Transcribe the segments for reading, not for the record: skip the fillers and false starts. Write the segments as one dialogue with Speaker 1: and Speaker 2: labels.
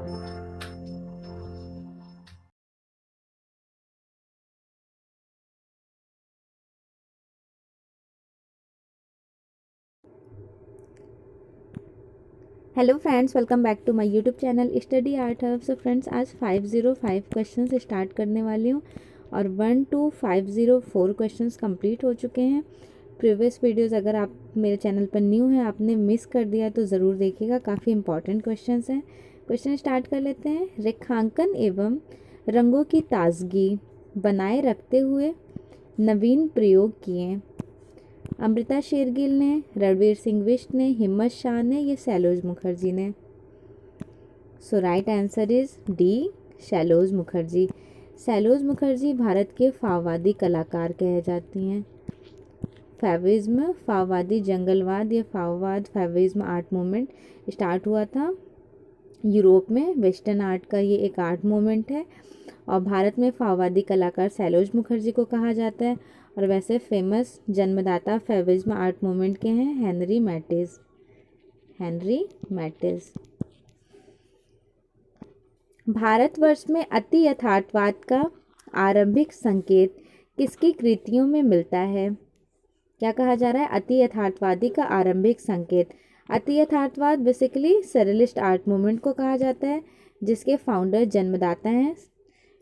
Speaker 1: Hello friends, welcome back to my YouTube channel study art hub. So friends, आज 505 questions start करने वाली हूँ और 1 to 504 क्वेश्चंस कंप्लीट हो चुके हैं। प्रीवियस वीडियोस अगर आप मेरे चैनल पर न्यू हैं, आपने मिस कर दिया तो ज़रूर देखिएगा, काफ़ी इंपॉर्टेंट क्वेश्चंस हैं। क्वेश्चन स्टार्ट कर लेते हैं। रेखांकन एवं रंगों की ताजगी बनाए रखते हुए नवीन प्रयोग किए। अमृता शेरगिल ने, रणवीर सिंह बिष्ट ने, हिम्मत शाह ने, ये सैलोज मुखर्जी ने। So right answer is D, Sailoz Mukherjee. Sailoz Mukherjee Bharat के फाववादी कलाकार कहे जाती हैं। फैविज्म, फाववादी जंगलवाद या फाववाद, फैविज्म आर्ट मूवमेंट स्टार्ट हुआ था यूरोप में। वेस्टर्न आर्ट का ये एक आर्ट मूवमेंट है और भारत में फाववादी कलाकार सैलोज मुखर्जी को कहा जाता है। और वैसे फेमस जन्मदाता फैविज्म आर्ट मूवमेंट के हैं Henri Matisse. Henri Matisse. Bharatvarsh में अति यथार्थवाद का आरंभिक संकेत किसकी कृतियों में मिलता है? क्या कहा जा रहा है? अति यथार्थवादी का आरंभिक संकेत। अति यथार्थवाद बेसिकली सरेलिस्ट आर्ट मूवमेंट को कहा जाता है, जिसके फाउंडर जन्मदाता हैं।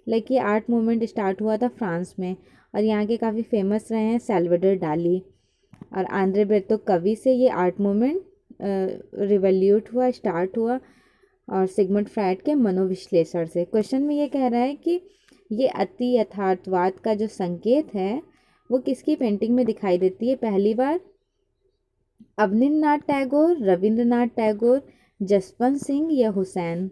Speaker 1: लाइक ये आर्ट मूवमेंट स्टार्ट हुआ था फ्रांस में और यहाँ के काफ़ी फेमस रहे हैं सैल्वाडोर डाली और आंद्रे ब्रेतो कवि से ये आर्ट मूवमेंट रिवॉल्यूट हुआ, स्टार्ट हुआ और सिगमंड फ्रायड के मनोविश्लेषण से। क्वेश्चन में ये कह रहा है कि ये अति यथार्थवाद का जो संकेत है वो किसकी पेंटिंग में दिखाई देती है पहली बार? अवनींद्रनाथ टैगोर, रविंद्रनाथ टैगोर, जसवंत सिंह या Hussain?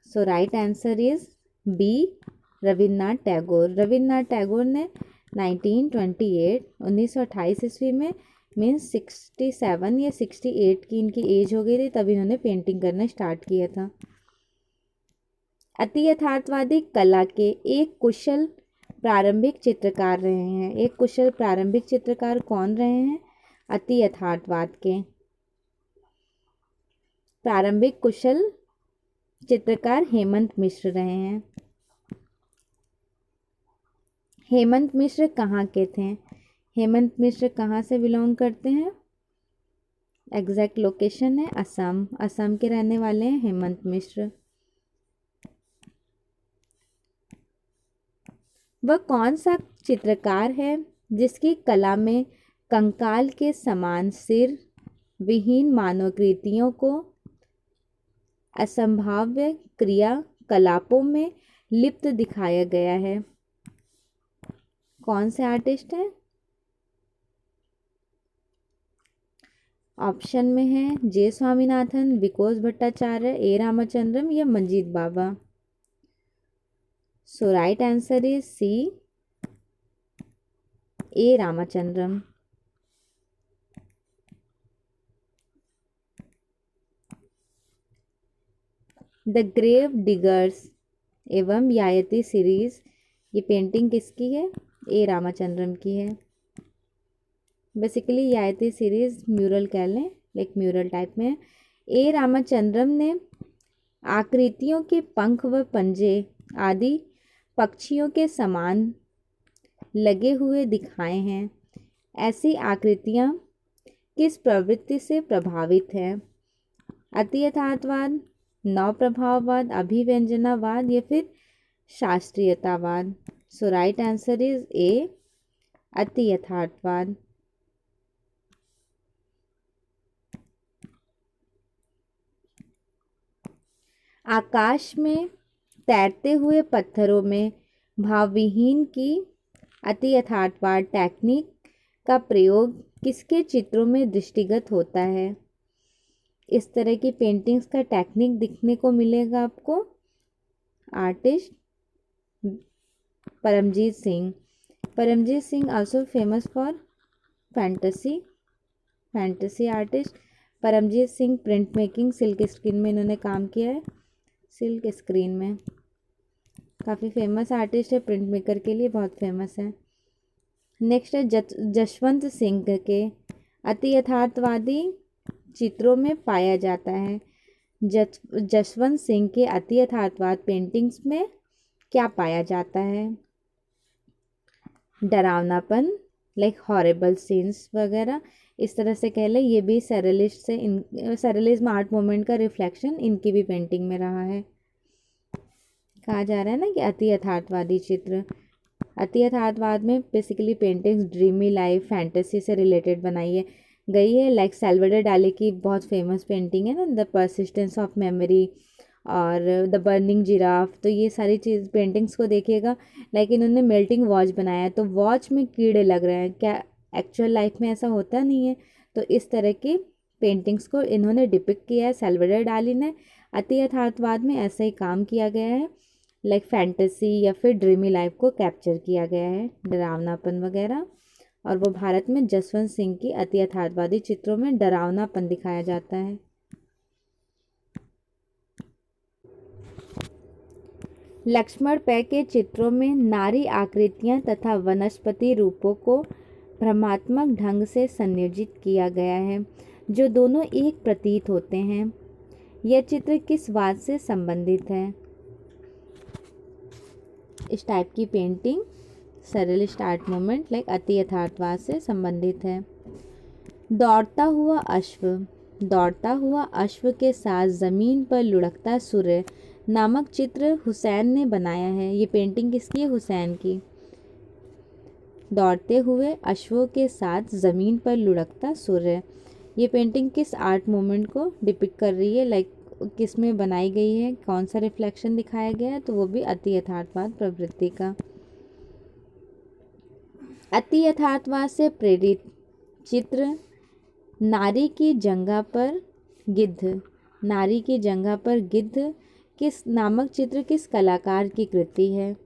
Speaker 1: So right answer is B, Rabindranath Tagore. Rabindranath Tagore ने 1928 ईस्वी में मीन्स 67 या 68 की इनकी एज हो गई थी, तब इन्होंने पेंटिंग करना स्टार्ट किया था। अति यथार्थवादी कला के एक कुशल प्रारंभिक चित्रकार रहे हैं। एक कुशल प्रारंभिक चित्रकार कौन रहे हैं अति यथार्थवाद के? प्रारंभिक कुशल चित्रकार हेमंत मिश्र रहे हैं। हेमंत मिश्र कहाँ के थे? हेमंत मिश्र कहाँ से बिलोंग करते हैं? एग्जैक्ट लोकेशन है असम। असम के रहने वाले हैं हेमंत मिश्र। वह कौन सा चित्रकार है जिसकी कला में कंकाल के समान सिर विहीन मानवकृतियों को असंभाव्य क्रियाकलापों में लिप्त दिखाया गया है? कौन से आर्टिस्ट हैं? ऑप्शन में है जे स्वामीनाथन, विकोस भट्टाचार्य, ए रामचंद्रम या Manjit Baba. So right answer is C, A Ramachandran. The grave diggers एवं यायती सीरीज, ये पेंटिंग किसकी है? ए रामचंद्रम की है। बेसिकली यायती सीरीज म्यूरल कह लें, लाइक म्यूरल टाइप में। ए रामचंद्रम ने आकृतियों के पंख व पंजे आदि पक्षियों के समान लगे हुए दिखाए हैं। ऐसी आकृतियाँ किस प्रवृत्ति से प्रभावित हैं? अति यथार्थवाद, नव प्रभाववाद, अभिव्यंजनावाद या फिर शास्त्रीयतावाद? सो राइट आंसर इज ए, अति यथार्थवाद। आकाश में तैरते हुए पत्थरों में भावविहीन की अति यथार्थवाद टेक्निक का प्रयोग किसके चित्रों में दृष्टिगत होता है? इस तरह की पेंटिंग्स का टेक्निक दिखने को मिलेगा आपको artist Paramjit Singh. Paramjit Singh also famous for fantasy artist. Paramjit Singh print making, silk screen में इन्होंने काम किया है। सिल्क स्क्रीन में काफ़ी फेमस आर्टिस्ट है, प्रिंट मेकर के लिए बहुत फेमस है। नेक्स्ट है जसवंत सिंह के अति यथार्थवादी चित्रों में पाया जाता है। जसवंत सिंह के अति यथार्थवाद पेंटिंग्स में क्या पाया जाता है? डरावनापन, लाइक हॉरेबल सीन्स वगैरह, इस तरह से कह लें। ये भी सैरलिज्म आर्ट मूवमेंट का रिफ्लेक्शन इनकी भी पेंटिंग में रहा है। कहा जा रहा है ना कि अति यथार्थवादी चित्र। अति यथार्थवाद में basically paintings dreamy life, fantasy से रिलेटेड बनाई गई है। लाइक सैल्वाडोर डाली की बहुत फेमस पेंटिंग है ना, द परसिस्टेंस ऑफ मेमोरी और द बर्निंग जिराफ। तो ये सारी चीज़ पेंटिंग्स को देखिएगा। लाइक इन्होंने मेल्टिंग वॉच बनाया है, तो वॉच में कीड़े लग रहे हैं, क्या एक्चुअल लाइफ में ऐसा होता नहीं है? तो इस तरह की पेंटिंग्स को इन्होंने डिपिक्ट किया है सैल्वाडोर डाली ने। अति यथार्थवाद में ऐसा ही काम किया गया है, लाइक फैंटेसी या फिर ड्रीमी लाइफ को कैप्चर किया गया है, डरावनापन वगैरह। और वो भारत में जसवंत सिंह की अति यथार्थवादी चित्रों में डरावनापन दिखाया जाता है। लक्ष्मण पै के चित्रों में नारी आकृतियां तथा वनस्पति रूपों को भ्रमात्मक ढंग से संयोजित किया गया है, जो दोनों एक प्रतीत होते हैं। यह चित्र किस वाद से संबंधित है? इस टाइप की पेंटिंग सरलिस्ट आर्ट मूवमेंट लाइक अति यथार्थवाद से संबंधित है। दौड़ता हुआ अश्व, दौड़ता हुआ अश्व के साथ ज़मीन पर लुढ़कता सूर्य नामक चित्र हुसैन ने बनाया है। ये पेंटिंग किसकी है? हुसैन की। दौड़ते हुए अश्वों के साथ ज़मीन पर लुढ़कता सूर्य, ये पेंटिंग किस आर्ट मूवमेंट को डिपिक्ट कर रही है? लाइक किस में बनाई गई है, कौन सा रिफ्लेक्शन दिखाया गया है? तो वो भी अति यथार्थवाद प्रवृत्ति का। अति यथार्थवाद से प्रेरित चित्र नारी की जंघा पर गिद्ध, नारी की जंघा पर गिद्ध किस नामक चित्र किस कलाकार की कृति है?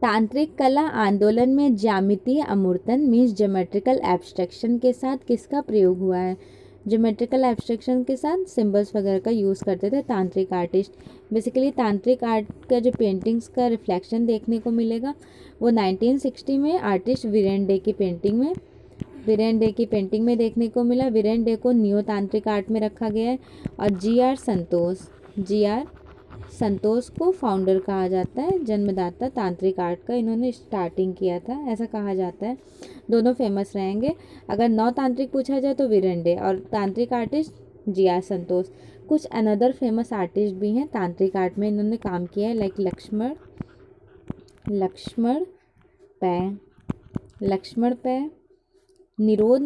Speaker 1: तांत्रिक कला आंदोलन में ज्यामितीय अमूर्तन मीन्स ज्योमेट्रिकल एब्स्ट्रैक्शन के साथ किसका प्रयोग हुआ है? ज्योमेट्रिकल एब्स्ट्रैक्शन के साथ सिंबल्स वगैरह का यूज़ करते थे तांत्रिक आर्टिस्ट। बेसिकली तांत्रिक आर्ट का जो पेंटिंग्स का रिफ्लेक्शन देखने को मिलेगा वो 1960 में आर्टिस्ट वीरेन डे की पेंटिंग में देखने को मिला। वीरेन डे को न्यू तांत्रिक आर्ट में रखा गया है। और जी आर संतोष को फाउंडर कहा जाता है, जन्मदाता तांत्रिक आर्ट का। इन्होंने स्टार्टिंग किया था, ऐसा कहा जाता है। दोनों फेमस रहेंगे। अगर नौ तांत्रिक पूछा जाए तो वीरेन डे, और तांत्रिक आर्टिस्ट जी आर संतोष। कुछ अनदर फेमस आर्टिस्ट भी हैं तांत्रिक आर्ट में, इन्होंने काम किया है। लाइक लक्ष्मण पै, निरोध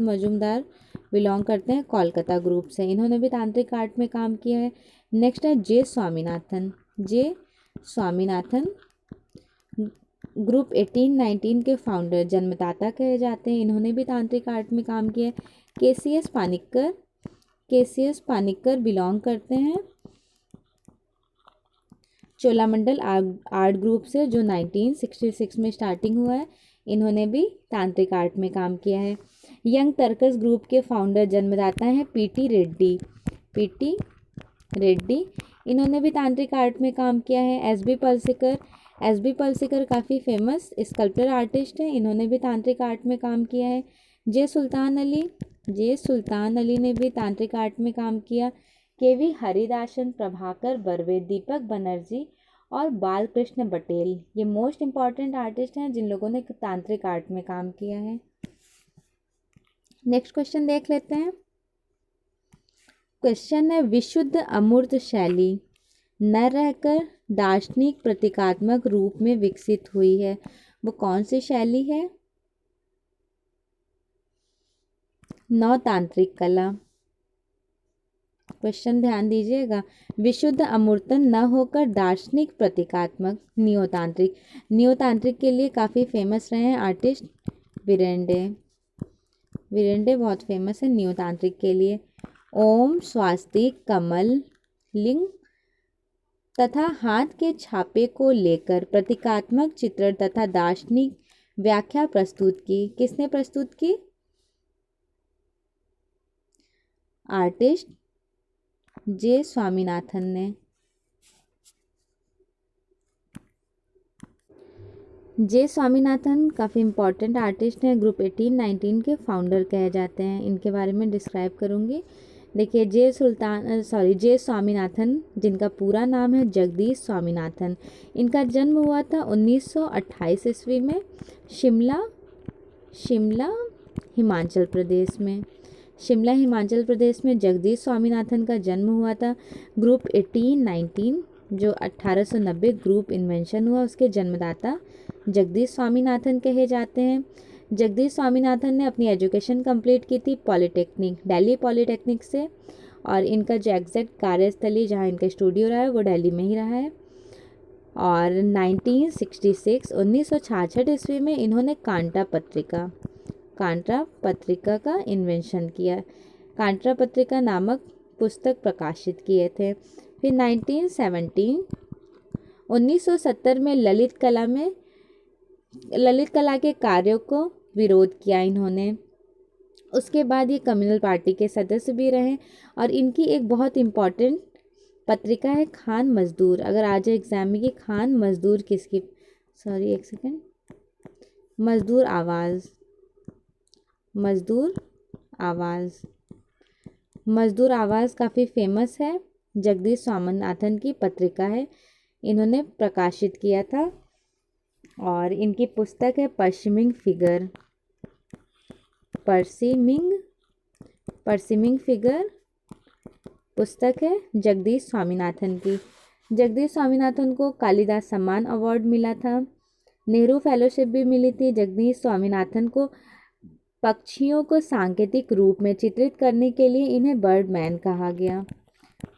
Speaker 1: मजूमदार बिलोंग करते हैं कोलकाता ग्रुप से, इन्होंने भी तांत्रिक आर्ट में काम किया है। नेक्स्ट है जे स्वामीनाथन ग्रुप 1819 के फाउंडर, जन्मदाता कहे जाते हैं, इन्होंने भी तांत्रिक आर्ट में काम किया है। केसीएस पानिक्कर बिलोंग करते हैं चोलामंडल आर्ट ग्रुप से, जो 1966 में स्टार्टिंग हुआ है। इन्होंने भी तांत्रिक आर्ट में काम किया है। यंग टर्कस ग्रुप के फाउंडर, जन्मदाता हैं पीटी रेड्डी, इन्होंने भी तांत्रिक आर्ट में काम किया है। एस बी पलसिकर काफ़ी फेमस स्कल्पचर आर्टिस्ट हैं, इन्होंने भी तांत्रिक आर्ट में काम किया है। जे सुल्तान अली ने भी तांत्रिक आर्ट में काम किया। केवी हरिदासन, प्रभाकर बर्वे, दीपक बनर्जी और बालकृष्ण बटेल, ये मोस्ट इम्पॉर्टेंट आर्टिस्ट हैं जिन लोगों ने तांत्रिक आर्ट में काम किया है। नेक्स्ट क्वेश्चन देख लेते हैं। क्वेश्चन है, विशुद्ध अमूर्त शैली न रहकर दार्शनिक प्रतीकात्मक रूप में विकसित हुई है, वो कौन सी शैली है? नवतांत्रिक कला। क्वेश्चन ध्यान दीजिएगा। विशुद्ध अमूर्तन न होकर दार्शनिक प्रतीकात्मक, न्योतांत्रिक के लिए काफ़ी फेमस रहे हैं आर्टिस्ट वीरेन डे बहुत फेमस है न्योतांत्रिक के लिए। ओम, स्वास्तिक, कमल, लिंग तथा हाथ के छापे को लेकर प्रतीकात्मक चित्रण तथा दार्शनिक व्याख्या प्रस्तुत की। किसने प्रस्तुत की? आर्टिस्ट जे स्वामीनाथन ने। जे स्वामीनाथन काफ़ी इम्पोर्टेंट आर्टिस्ट हैं, ग्रुप 18-19 के फाउंडर कहे जाते हैं। इनके बारे में डिस्क्राइब करूँगी। देखिए, जे स्वामीनाथन, जिनका पूरा नाम है जगदीश स्वामीनाथन। इनका जन्म हुआ था 1928 ईस्वी में शिमला हिमाचल प्रदेश में। शिमला हिमाचल प्रदेश में जगदीश स्वामीनाथन का जन्म हुआ था। ग्रुप 18-19 जो 1890 ग्रुप इन्वेंशन हुआ, उसके जन्मदाता जगदीश स्वामीनाथन कहे जाते हैं। जगदीश स्वामीनाथन ने अपनी एजुकेशन कंप्लीट की थी दिल्ली पॉलिटेक्निक से, और इनका जो एग्जैक्ट कार्यस्थली जहाँ इनका स्टूडियो रहा है वो दिल्ली में ही रहा है। और 1966 ईस्वी में इन्होंने कांटा पत्रिका का इन्वेंशन किया। कांटा पत्रिका नामक पुस्तक प्रकाशित किए थे। फिर 1970 में ललित कला के कार्यों को विरोध किया इन्होंने। उसके बाद ये कम्युनल पार्टी के सदस्य भी रहे, और इनकी एक बहुत इम्पॉर्टेंट पत्रिका है खान मजदूर। अगर आ जाए एग्जाम में कि खान मजदूर किसकी, मजदूर आवाज़ काफ़ी फेमस है, जगदीश स्वामीनाथन की पत्रिका है, इन्होंने प्रकाशित किया था। और इनकी पुस्तक है परसिमिंग फिगर पुस्तक है जगदीश स्वामीनाथन की। जगदीश स्वामीनाथन को कालिदास सम्मान अवार्ड मिला था, नेहरू फेलोशिप भी मिली थी। जगदीश स्वामीनाथन को पक्षियों को सांकेतिक रूप में चित्रित करने के लिए इन्हें बर्डमैन कहा गया।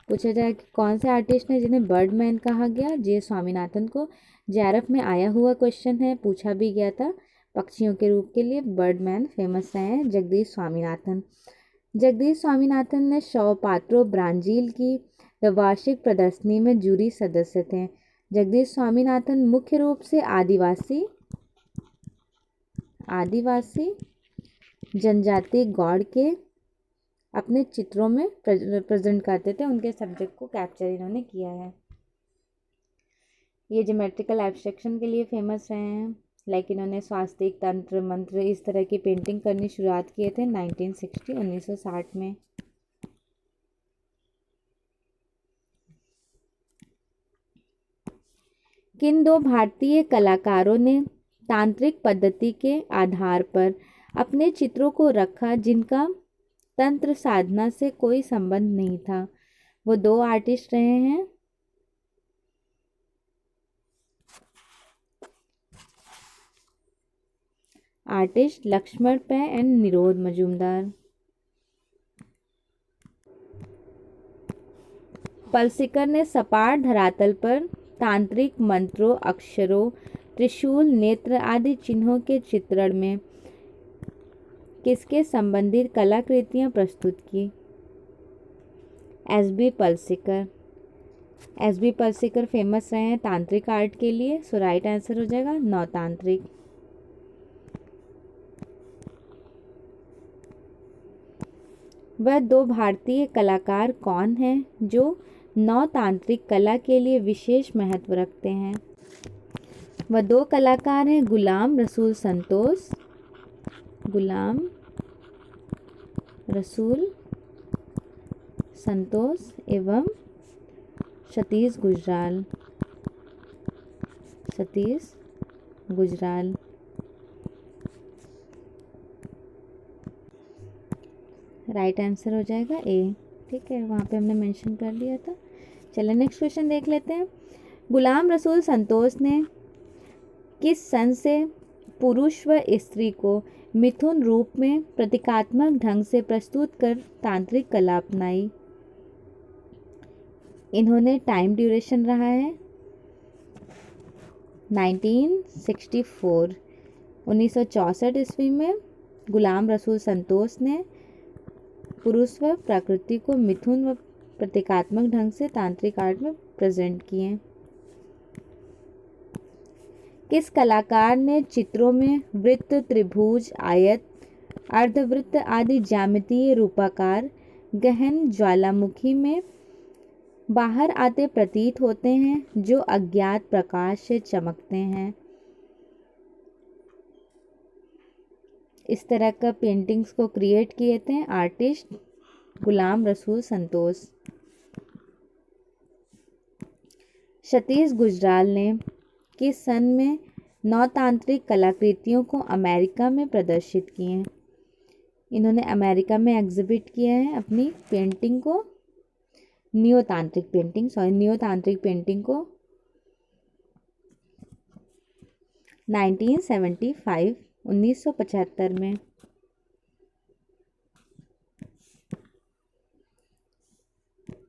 Speaker 1: पूछा जाए कि कौन से आर्टिस्ट हैं जिन्हें बर्डमैन कहा गया, जे स्वामीनाथन को। जेआरएफ में आया हुआ क्वेश्चन है, पूछा भी गया था। पक्षियों के रूप के लिए बर्डमैन फेमस रहे हैं जगदीश स्वामीनाथन। जगदीश स्वामीनाथन ने शव पात्रो ब्राजील की वार्षिक प्रदर्शनी में जूरी सदस्य थे। जगदीश स्वामीनाथन मुख्य रूप से आदिवासी जनजाति गौड़ के अपने चित्रों में प्रेजेंट करते थे, उनके सब्जेक्ट को कैप्चर इन्होंने किया है। ये ज्योमेट्रिकल एब्स्ट्रैक्शन के लिए फेमस रहे हैं, लाइक इन्होंने स्वास्तिक, तंत्र मंत्र इस तरह की पेंटिंग करनी शुरुआत किए थे 1960 में। किन दो भारतीय कलाकारों ने तांत्रिक पद्धति के आधार पर अपने चित्रों को रखा जिनका तंत्र साधना से कोई संबंध नहीं था? वो दो आर्टिस्ट रहे हैं, आर्टिस्ट लक्ष्मण पै एंड निरोध मजूमदार। पलसिकर ने सपाट धरातल पर तांत्रिक मंत्रों, अक्षरों, त्रिशूल, नेत्र आदि चिन्हों के चित्रण में किसके संबंधित कलाकृतियां प्रस्तुत की? एसबी पलसिकर फेमस रहे हैं तांत्रिक आर्ट के लिए, सो राइट आंसर हो जाएगा नौतांत्रिक। वह दो भारतीय कलाकार कौन हैं जो नौतांत्रिक कला के लिए विशेष महत्व रखते हैं? वह दो कलाकार हैं गुलाम रसूल संतोष एवं सतीश गुजराल। राइट आंसर हो जाएगा ए। ठीक है, वहाँ पे हमने मेंशन कर दिया था। चलिए नेक्स्ट क्वेश्चन देख लेते हैं। गुलाम रसूल संतोष ने किस सन से पुरुष व स्त्री को मिथुन रूप में प्रतीकात्मक ढंग से प्रस्तुत कर तांत्रिक कला अपनाई? इन्होंने टाइम ड्यूरेशन रहा है 1964 ईस्वी में गुलाम रसूल संतोष ने पुरुष व प्रकृति को मिथुन व प्रतीकात्मक ढंग से तांत्रिक आर्ट में प्रेजेंट किए। किस कलाकार ने चित्रों में वृत्त, त्रिभुज, आयत, अर्धवृत्त आदि ज्यामितीय रूपाकार गहन ज्वालामुखी में बाहर आते प्रतीत होते हैं जो अज्ञात प्रकाश से चमकते हैं? इस तरह का पेंटिंग्स को क्रिएट किए थे आर्टिस्ट गुलाम रसूल संतोष। सतीश गुजराल ने किस सन में नौतांत्रिक कलाकृतियों को अमेरिका में प्रदर्शित किए हैं? इन्होंने अमेरिका में एग्जिबिट किया है अपनी पेंटिंग को, नियोतांत्रिक पेंटिंग को 1975 में।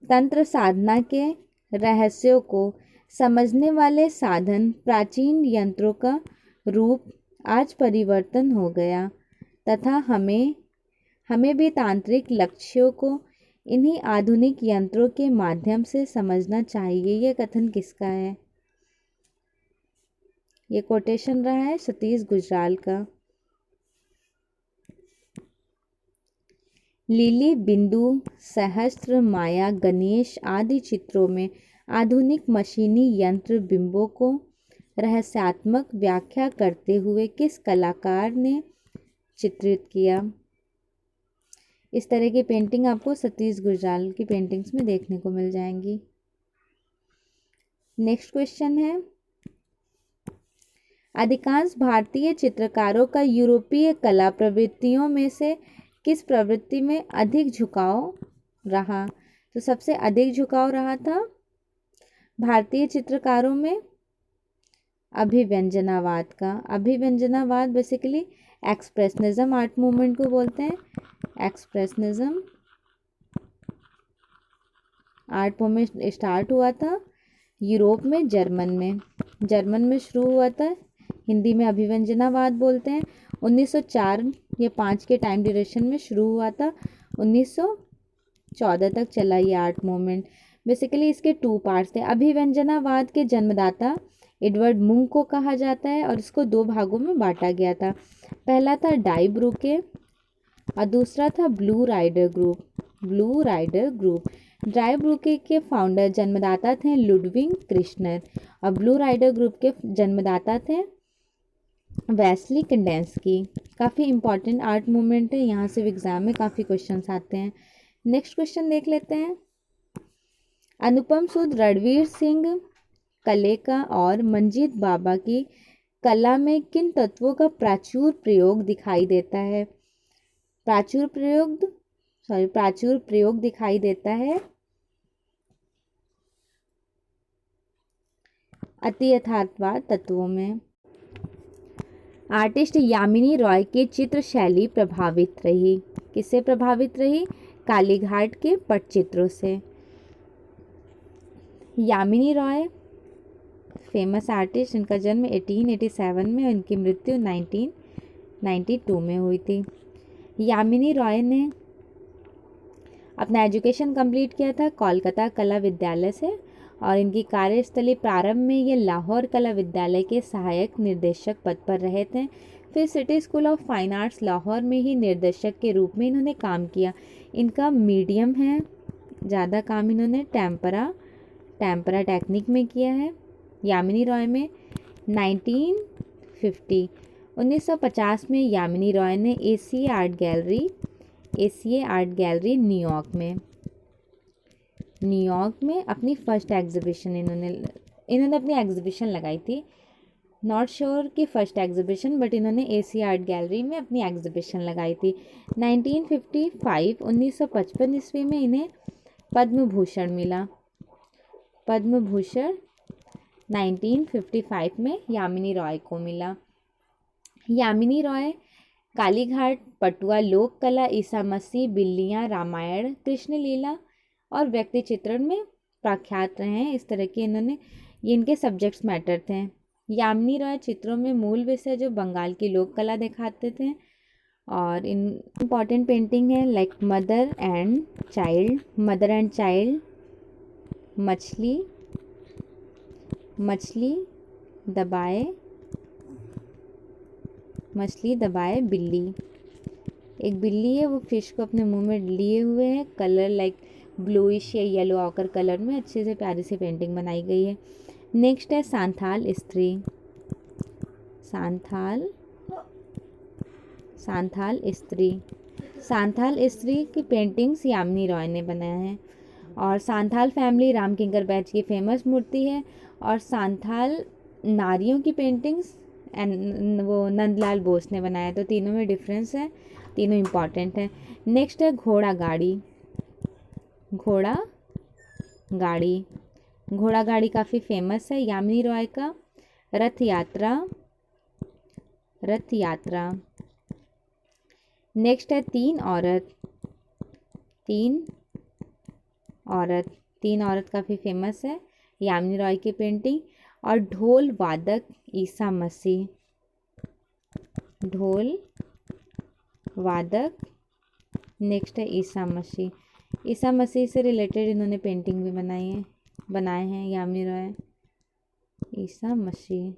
Speaker 1: तंत्र साधना के रहस्यों को समझने वाले साधन प्राचीन यंत्रों का रूप आज परिवर्तन हो गया तथा हमें भी तांत्रिक लक्ष्यों को इन्हीं आधुनिक यंत्रों के माध्यम से समझना चाहिए। यह कथन किसका है? ये कोटेशन रहा है सतीश गुजराल का। लिली, बिंदु, सहस्त्र, माया, गणेश आदि चित्रों में आधुनिक मशीनी यंत्र बिंबों को रहस्यात्मक व्याख्या करते हुए किस कलाकार ने चित्रित किया? इस तरह की पेंटिंग आपको सतीश गुजराल की पेंटिंग्स में देखने को मिल जाएंगी। नेक्स्ट क्वेश्चन है, अधिकांश भारतीय चित्रकारों का यूरोपीय कला प्रवृत्तियों में से किस प्रवृत्ति में अधिक झुकाव रहा? तो सबसे अधिक झुकाव रहा था भारतीय चित्रकारों में अभिव्यंजनावाद का। अभिव्यंजनावाद बेसिकली एक्सप्रेशनिज्म आर्ट मूवमेंट को बोलते हैं। एक्सप्रेशनिज्म आर्ट मूवमेंट स्टार्ट हुआ था यूरोप में, जर्मन में शुरू हुआ था। हिंदी में अभिव्यंजनावाद बोलते हैं। 1904 या 5 के टाइम ड्यूरेशन में शुरू हुआ था। 1914 तक चला ये आर्ट मूवमेंट। बेसिकली इसके 2 पार्ट्स थे। अभिव्यंजनावाद के जन्मदाता एडवर्ड मुंक को कहा जाता है और इसको 2 भागों में बांटा गया था। पहला था डाई ब्रूके और दूसरा था ब्लू राइडर ग्रुप। डाई ब्रूके के फाउंडर जन्मदाता थे लुडविग कृष्णर और ब्लू राइडर ग्रुप के जन्मदाता थे वेस्ली कंडेंस्की। काफ़ी इंपॉर्टेंट आर्ट मूवमेंट है, यहाँ से एग्जाम में काफ़ी क्वेश्चंस आते हैं। नेक्स्ट क्वेश्चन देख लेते हैं। अनुपम सूद रणवीर सिंह कलेका और मंजीत बाबा की कला में किन तत्वों का प्राचुर प्रयोग दिखाई देता है? प्राचुर प्रयोग दिखाई देता है अति यथार्थवाद तत्वों में। आर्टिस्ट यामिनी रॉय की चित्र शैली प्रभावित रही। किससे प्रभावित रही? कालीघाट के पटचित्रों से। यामिनी रॉय फेमस आर्टिस्ट, इनका जन्म 1887 में और इनकी मृत्यु 1992 में हुई थी। यामिनी रॉय ने अपना एजुकेशन कंप्लीट किया था कोलकाता कला विद्यालय से और इनकी कार्यस्थली प्रारंभ में ये लाहौर कला विद्यालय के सहायक निर्देशक पद पर रहे थे। फिर city school of fine arts Lahore में ही निर्देशक के रूप में इन्होंने काम किया। इनका मीडियम है, ज़्यादा काम इन्होंने टेम्परा टेक्निक में किया है। यामिनी रॉय में 1950 में यामिनी रॉय ने एसीए आर्ट गैलरी न्यूयॉर्क में अपनी फर्स्ट एग्जीबिशन इन्होंने अपनी एग्जीबिशन लगाई थी। नॉट श्योर कि फर्स्ट एग्जीबिशन, बट इन्होंने एसीए आर्ट गैलरी में अपनी एग्जीबिशन लगाई थी। 1955 ईस्वी में इन्हें पद्म भूषण मिला। 1955 में यामिनी रॉय को मिला। यामिनी रॉय कालीघाट, पटुआ लोक कला, ईसा मसीह, बिल्लियाँ, रामायण, कृष्ण लीला और व्यक्ति चित्रण में प्रख्यात रहे हैं। इस तरह के ये इनके सब्जेक्ट्स मैटर थे। यामिनी रॉय चित्रों में मूल विषय जो बंगाल की लोक कला दिखाते थे और इम्पॉर्टेंट पेंटिंग है लाइक मदर एंड चाइल्ड, मछली दबाए बिल्ली। एक बिल्ली है, वो फिश को अपने मुंह में लिए हुए है। कलर लाइक ब्लूइश या येलो ऑकर कलर में अच्छे से प्यारी सी पेंटिंग बनाई गई है। नेक्स्ट है सांथाल स्त्री। सांथाल स्त्री की पेंटिंग्स यामिनी रॉय ने बनाया है। और सांथाल फैमिली राम किंकर बैच की फेमस मूर्ति है। और सांथाल नारियों की पेंटिंग्स वो नंदलाल बोस ने बनाया। तो तीनों में डिफरेंस है, तीनों इम्पॉर्टेंट है। नेक्स्ट है घोड़ा गाड़ी। घोड़ा गाड़ी, घोड़ा गाड़ी काफ़ी फेमस है, यामिनी रॉय का। रथ यात्रा, रथ यात्रा। नेक्स्ट है तीन औरत। तीन औरत, तीन औरत काफ़ी फेमस है, यामिनी रॉय की पेंटिंग। और ढोल वादक ईसा मसीह। ढोल वादक, नेक्स्ट है ईसा मसीह। ईसा मसीह से रिलेटेड इन्होंने पेंटिंग भी बनाए हैं यामिनी रॉय। ईसा मसीह।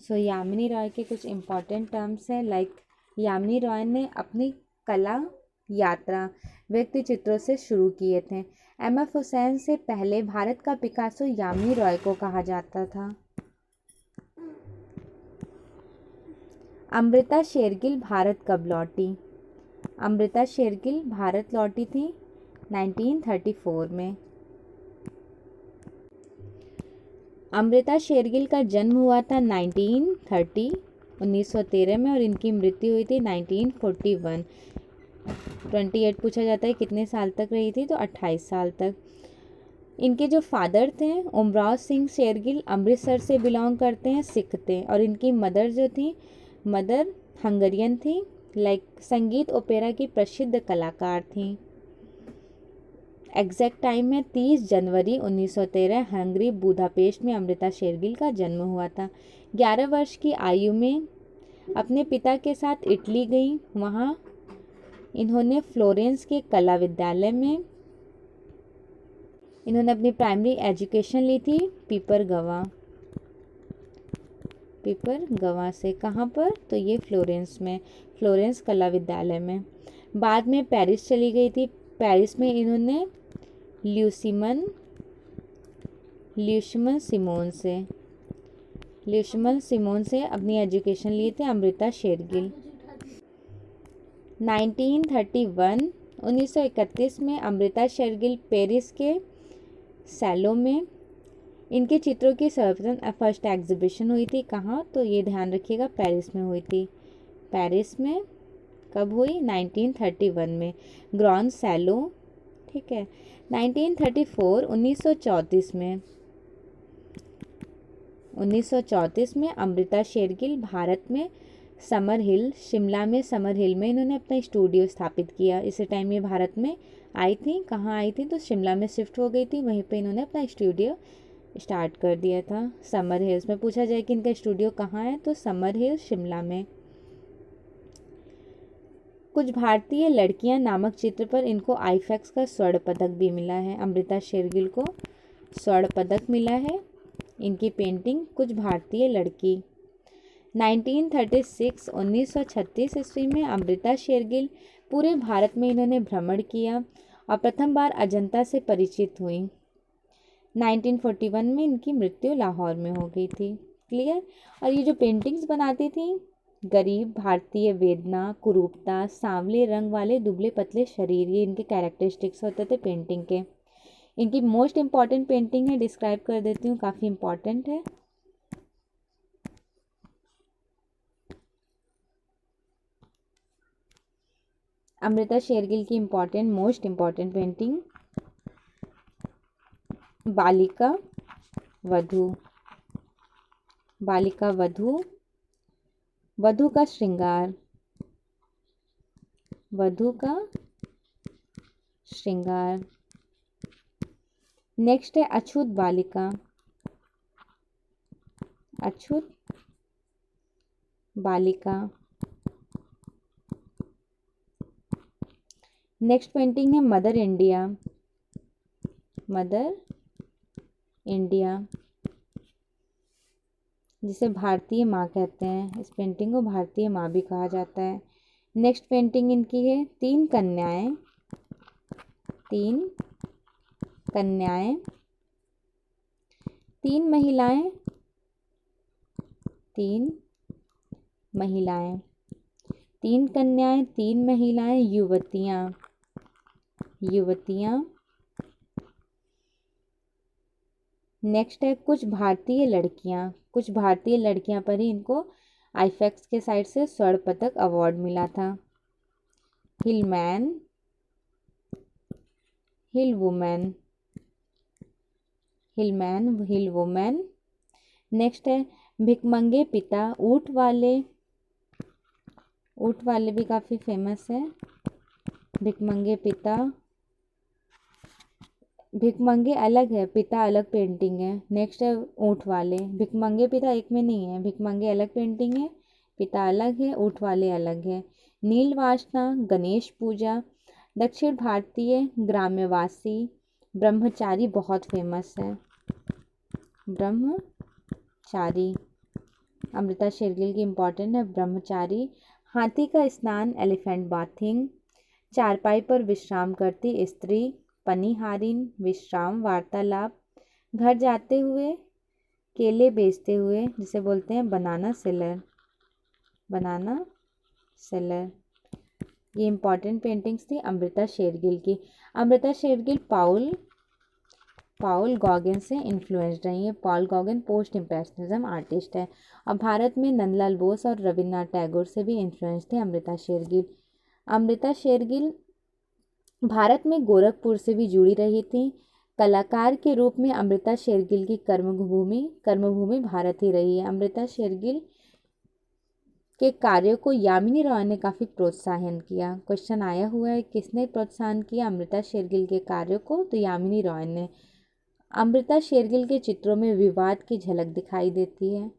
Speaker 1: सो यामिनी रॉय के कुछ इम्पॉर्टेंट टर्म्स हैं, लाइक यामिनी रॉय ने अपनी कला यात्रा व्यक्ति चित्रों से शुरू किए थे। एम.एफ. हुसैन से पहले भारत का पिकासो यामिनी रॉय को कहा जाता था। अमृता शेरगिल भारत कब लौटी? अमृता शेरगिल भारत लौटी थी 1934 में। अमृता शेरगिल का जन्म हुआ था 1913 में और इनकी मृत्यु हुई थी 1941। 28 पूछा जाता है कितने साल तक रही थी, तो 28 साल तक। इनके जो फादर थे उमराव सिंह शेरगिल अमृतसर से बिलोंग करते हैं, सिख थे। और इनकी मदर जो थी, मदर हंगरियन थी, लाइक संगीत ओपेरा की प्रसिद्ध कलाकार थी। एग्जैक्ट टाइम है 30 जनवरी 1913, हंगरी बुदापेस्ट में अमृता शेरगिल का जन्म हुआ था। 11 वर्ष की आयु में अपने पिता के साथ इटली गई। वहाँ इन्होंने फ्लोरेंस के कला विद्यालय में इन्होंने अपनी प्राइमरी एजुकेशन ली थी पीपर गवा से। कहाँ पर? तो ये फ्लोरेंस में, फ्लोरेंस कला विद्यालय में। बाद में पेरिस चली गई थी। पेरिस में इन्होंने ल्यूसीमन सिमोन से अपनी एजुकेशन लिए थे अमृता शेरगिल। 1931 में अमृता शेरगिल पेरिस के सैलो में इनके चित्रों की सर्वप्रथम फर्स्ट एग्जीबिशन हुई थी। कहाँ? तो ये ध्यान रखिएगा, पेरिस में हुई थी। पेरिस में कब हुई? 1931 में, ग्रॉन सैलो, ठीक है। 1934 में अमृता शेरगिल भारत में शिमला में समर हिल में इन्होंने अपना स्टूडियो स्थापित किया। इसी टाइम ये भारत में आई थी। कहाँ आई थी? तो शिमला में शिफ्ट हो गई थी, वहीं पे इन्होंने अपना स्टूडियो स्टार्ट कर दिया था समर हिल्स में। पूछा जाए कि इनका स्टूडियो कहाँ है, तो समर हिल्स शिमला में। कुछ भारतीय लड़कियां नामक चित्र पर इनको आईफैक्स का स्वर्ण पदक भी मिला है। अमृता शेरगिल को स्वर्ण पदक मिला है इनकी पेंटिंग कुछ भारतीय लड़की। 1936 ईस्वी में अमृता शेरगिल पूरे भारत में इन्होंने भ्रमण किया और प्रथम बार अजंता से परिचित हुई। 1941 में इनकी मृत्यु लाहौर में हो गई थी। क्लियर? और ये जो पेंटिंग्स बनाती थी, गरीब, भारतीय वेदना, कुरूपता, सांवले रंग वाले दुबले पतले शरीर, ये इनके कैरेक्टरिस्टिक्स होते थे पेंटिंग के। इनकी मोस्ट इम्पॉर्टेंट पेंटिंग है, डिस्क्राइब कर देती हूँ, काफ़ी इम्पॉर्टेंट है। अमृता शेरगिल की most important painting Balika Vadhu. Balika Vadhu, वधू का श्रृंगार, वधू का श्रृंगार। नेक्स्ट है अछूत बालिका, अछूत बालिका। नेक्स्ट पेंटिंग है मदर इंडिया, मदर इंडिया, जिसे भारतीय माँ कहते हैं। इस पेंटिंग को भारतीय माँ भी कहा जाता है। नेक्स्ट पेंटिंग इनकी है तीन कन्याएं, तीन कन्याएं, तीन महिलाएं, तीन महिलाएं। 3 कन्याएं, 3 महिलाएं, युवतियां। नेक्स्ट है कुछ भारतीय लड़कियां। कुछ भारतीय लड़कियां पर ही इनको आईफेक्स के साइड से स्वर्ण पदक अवार्ड मिला था। हिलमैन, हिल वुमेन, हिल वुमेन। नेक्स्ट है भिकमंगे पिता, ऊंट वाले। ऊंट वाले भी काफ़ी फेमस है। भिकमंगे पिता, भिकमंगे अलग है, पिता अलग पेंटिंग है। नेक्स्ट है ऊंट वाले। भिकमंगे पिता एक में नहीं है, भिकमंगे अलग पेंटिंग है, पिता अलग है, ऊंट वाले अलग है। नील वासना, गणेश पूजा। दक्षिण भारतीय ग्राम्यवासी, ब्रह्मचारी बहुत फेमस है। ब्रह्मचारी, अमृता शेरगिल की इम्पॉर्टेंट है ब्रह्मचारी। हाथी का स्नान, एलिफेंट बाथिंग। चारपाई पर विश्राम करती स्त्री, पनिहारिन, विश्राम, वार्तालाप। घर जाते हुए, केले बेचते हुए, जिसे बोलते हैं बनाना सेलर। बनाना सेलर। ये इम्पॉर्टेंट पेंटिंग्स थी अमृता शेरगिल की। अमृता शेरगिल पॉल गॉगन से इन्फ्लुएंस्ड रही है। पॉल गॉगन पोस्ट इम्प्रेशनिज्म आर्टिस्ट है। और भारत में नंदलाल बोस और रविन्द्रनाथ टैगोर से भी इन्फ्लुएंस थे अमृता शेरगिल। अमृता शेरगिल भारत में गोरखपुर से भी जुड़ी रही थी। कलाकार के रूप में अमृता शेरगिल की कर्मभूमि भारत ही रही है। अमृता शेरगिल के कार्यों को यामिनी रॉय ने काफ़ी प्रोत्साहन किया। क्वेश्चन आया हुआ है किसने प्रोत्साहन किया अमृता शेरगिल के कार्यों को, तो यामिनी रॉय ने। अमृता शेरगिल के चित्रों में विवाद की झलक दिखाई देती है।